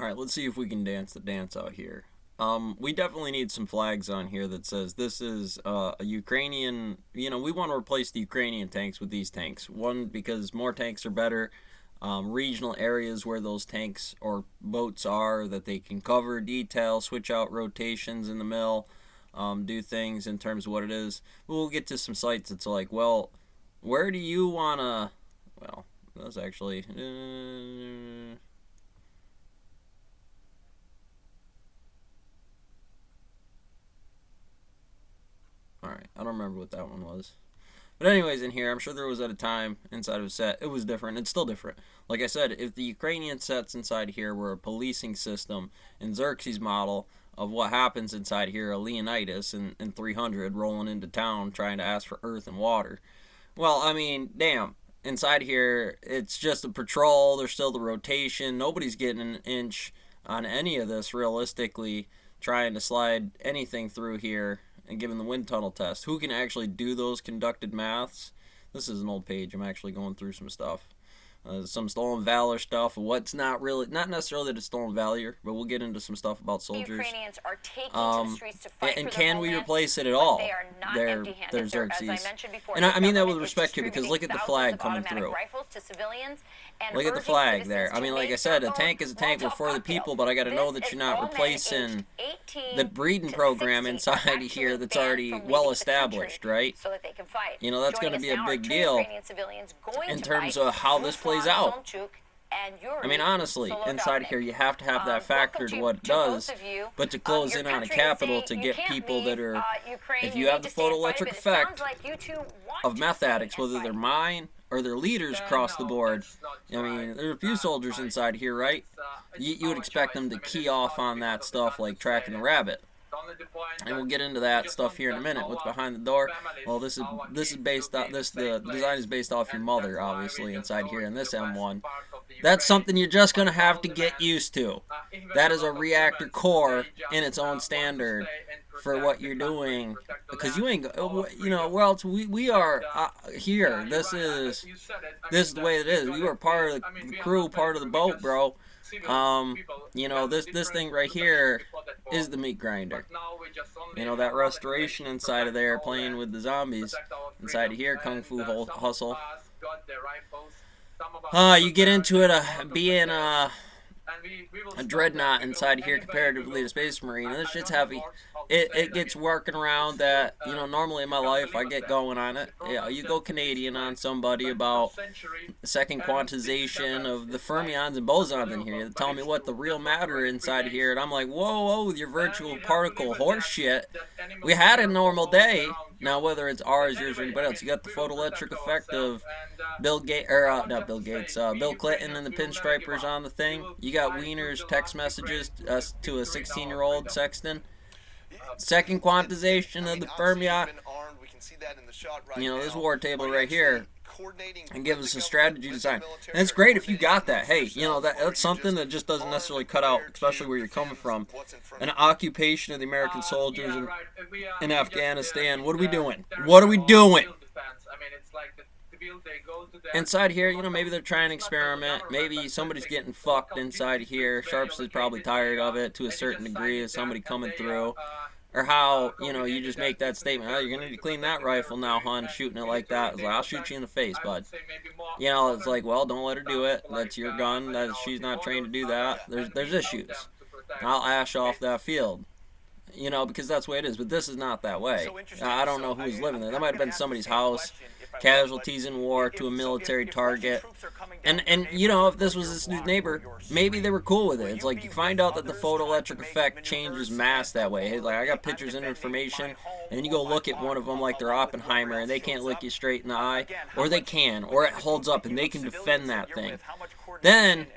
Alright, let's see if we can dance the dance out here. We definitely need some flags on here that says this is a Ukrainian, we want to replace the Ukrainian tanks with these tanks. One, because more tanks are better. Regional areas where those tanks or boats are that they can cover, detail, switch out rotations in the mill, do things in terms of what it is. We'll get to some sites that's like, well, where do you want to, well, that's actually, alright, I don't remember what that one was. But anyways, in here, I'm sure there was at a time inside of a set, it was different. It's still different. Like I said, if the Ukrainian sets inside here were a policing system in Xerxes' model of what happens inside here, a Leonidas in 300 rolling into town trying to ask for earth and water. Well, I mean, damn. Inside here, it's just a patrol. There's still the rotation. Nobody's getting an inch on any of this realistically, trying to slide anything through here and given the wind tunnel test. Who can actually do those conducted maths? This is an old page. I'm actually going through some stuff. Some stolen valor stuff. What's not necessarily the stolen valor, but we'll get into some stuff about soldiers. The Ukrainians are taking to the streets to fight and for can we replace it at all? They are not empty-handed. Their Xerxes. As I mentioned before, and I mean that with respect to, because look at the flag coming through. Look at the flag there. I mean, like I said, a tank is a tank. We're for the people, but I got to know that you're not replacing the breeding program inside here that's already well established, right? So that they can fight. That's going to be a big deal in terms of how this plays out. I mean, honestly, inside here, you have to have that factor to what it does, but to close in on a capital to get people that are, if you have the photoelectric effect of meth addicts, whether they're mine or their leaders across the board. I mean, there are a few soldiers inside here, right? You would expect them to key off on that stuff like tracking the rabbit. And we'll get into that stuff here in a minute. What's behind the door? Well, this is based on the design is based off your mother, obviously, inside here in this M1. That's something you're just gonna have to get used to. That is a reactor core in its own standard for what you're doing, because you ain't, where else we are here. This is the way it is. We were part of the crew, part of the boat, bro. This thing right here is the meat grinder. That restoration inside of there, playing with the zombies inside of here, Kung Fu Hustle. You get into it being a dreadnought inside here comparatively to Space Marine. This shit's heavy. It gets working around that, normally in my life I get going on it. You go Canadian on somebody about the second quantization of the fermions and bosons in here. They tell me what the real matter inside here, and I'm like, whoa, with your virtual particle horse shit. We had a normal day. Now, whether it's ours, yours, or anybody else, you got the photoelectric effect of Bill Clinton and the pinstripers on the thing. You got Wiener's text messages to a 16-year-old sexton. Second quantization of the fermion. This war table right here, and give us a strategy design. And it's great if you got that. Hey, that's something that just doesn't necessarily cut out, especially where you're coming from. An occupation of the American soldiers in Afghanistan. What are we doing? What are we doing? Inside here, maybe they're trying to experiment. Maybe somebody's getting fucked inside here. Sharps is probably tired of it to a certain degree as somebody coming through. Or how, you just make that statement, oh, you're going to need to clean that rifle now, hon, shooting it like that. It's like, I'll shoot you in the face, bud. It's like, well, don't let her do it. That's your gun. She's not trained to do that. There's issues. I'll ash off that field. Because that's the way it is. But this is not that way. I don't know who's living there. That might have been somebody's house. Casualties in war to a military target. And if this was this dude's neighbor, maybe they were cool with it. It's like you find out that the photoelectric effect changes mass that way. Hey, like, I got pictures and information, and you go look at one of them like they're Oppenheimer, and they can't look you straight in the eye, or they can, or it holds up, and they can defend that thing. Then,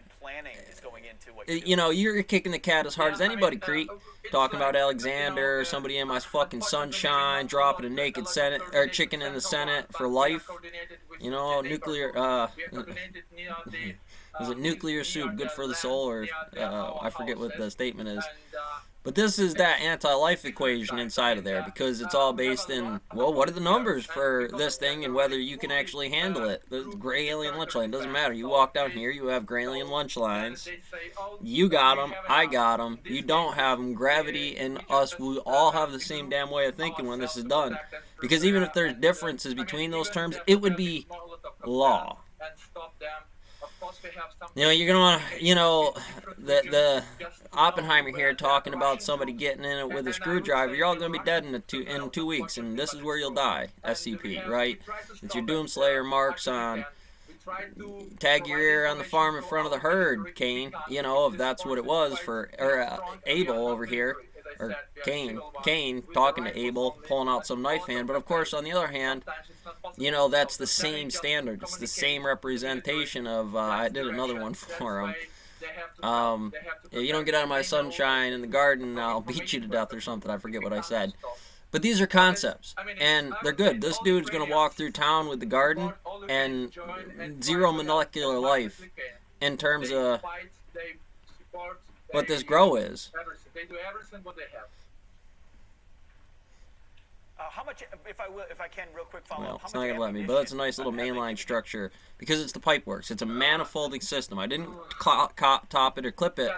you're kicking the cat as hard as anybody, Crete. Talking about Alexander, somebody in my fucking sunshine, dropping a naked Senate or chicken in the Senate for life. Nuclear. Is it nuclear soup good for the soul, or I forget what the statement is. But this is that anti-life equation inside of there, because it's all based in, well, what are the numbers for this thing and whether you can actually handle it. The gray alien lunch line doesn't matter. You walk down here, you have gray alien lunch lines. You got them, I got them. You don't have them. Gravity and us, we all have the same damn way of thinking when this is done. Because even if there's differences between those terms, it would be law. You know, you're gonna want to, you know, the Oppenheimer here talking about somebody getting in it with a screwdriver. You're all gonna be dead in 2 weeks, and this is where you'll die. SCP, right? It's your Doomslayer marks on. Tag your ear on the farm in front of the herd, Cain. You know, if that's what it was for, or Abel over here. Or Cain talking to Abel, pulling out some knife hand. But of course, on the other hand, you know, that's the same standard. It's the same representation of, I did another one for him. If you don't get out of my sunshine in the garden, I'll beat you to death or something. I forget what I said. But these are concepts, and they're good. This dude's going to walk through town with the garden and zero molecular life in terms of what this grow is. They do everything what they have. How much, if I can, real quick follow well, up. It's not going to let me, but it's a nice little mainline structure because it's the Pipeworks. It's a manifolding system. I didn't top it or clip it,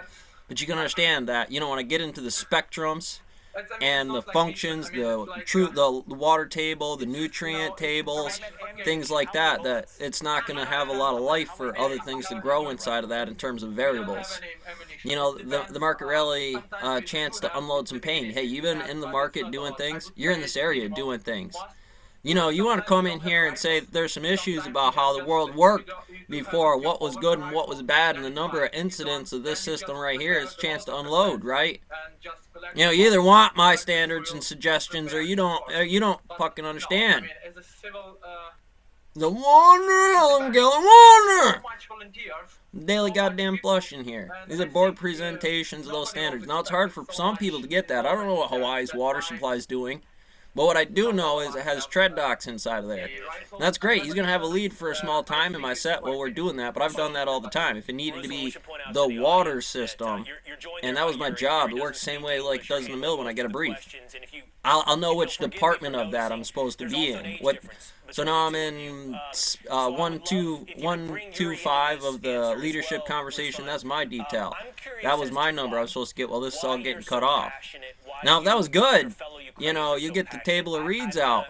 but you can understand that, you know, when I get into the spectrums and the functions, the water table, the nutrient tables, things like that, that it's not going to have a lot of life for other things to grow inside of that in terms of variables. You know, the market rally chance to unload some pain. Hey, you've been in the market doing things. You're in this area doing things. You know, you want to come in here and say there's some issues about how the world worked before, what was good and what was bad, and the number of incidents of this system right here is a chance to unload, right? You know, you either want my standards and suggestions or you don't fucking understand. The water, Helen Keller, water! Daily goddamn flush in here. These are board presentations of those standards. Now, it's hard for some people to get that. I don't know what Hawaii's water supply is doing. But what I do know is it has tread docks inside of there. That's great. He's going to have a lead for a small time in my set while we're doing that, but I've done that all the time. If it needed to be the water system, and that was my job, it works the same way like it does in the mill when I get a brief. I'll know which department of that I'm supposed to be in. So now I'm in 125 of the leadership conversation. That's my detail. That was my number I was supposed to get while this is all getting cut off. Now, if that was good, you know, you get the table of reeds out.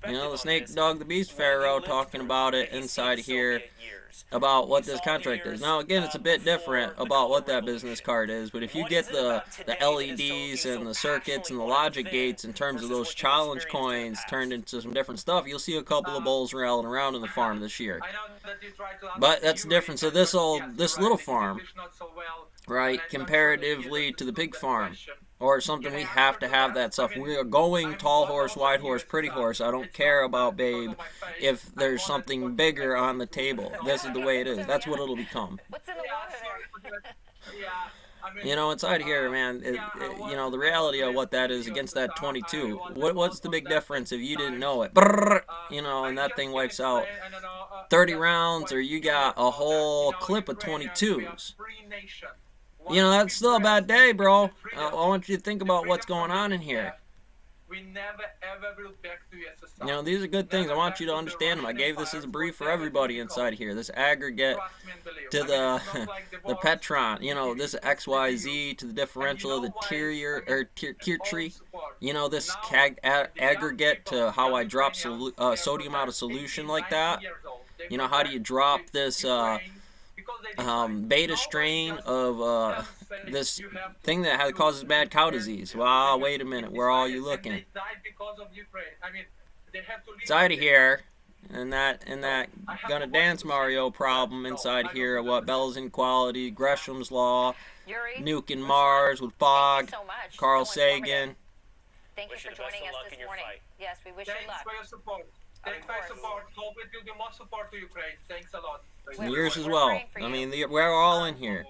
You know, the snake, dog, the beast pharaoh talking about it inside here, about what this contract is. Now, again, it's a bit different about what that business card is, but if you get the LEDs and the circuits and the logic gates in terms of those challenge coins turned into some different stuff, you'll see a couple of bulls rattling around in the farm this year. But that's the difference of this little farm, right, comparatively to the big farm. Or something we have to have that stuff. We are going tall horse, wide horse, pretty horse. I don't care about, babe, if there's something bigger on the table. This is the way it is. That's what it'll become. What's in the water there? You know, inside here, man, you know, the reality of what that is against that 22. What's the big difference if you didn't know it? Brrr, you know, and that thing wipes out 30 rounds, or you got a whole clip of 22s. You know, that's still a bad day, bro. I want you to think about what's going on in here. You know, these are good things. I want you to understand them. I gave this as a brief for everybody inside here. This aggregate to the Petron. You know, this XYZ to the differential of the tier tree. You know, this aggregate to how I drop sodium out of solution like that. You know, how do you drop this beta strain of this thing that causes bad cow disease? Wow, wait a minute, where are you looking? Inside of here, and that Gonna Dance Mario problem inside here, what Bell's inequality, Gresham's law, nuking Mars with Fog, Carl Sagan. Thank you for joining us this morning. Yes, we wish you luck. Thanks for your support. Thanks for your support. Hope it will give more support to Ukraine. Thanks a lot. Yours as well. I mean, we're all in here.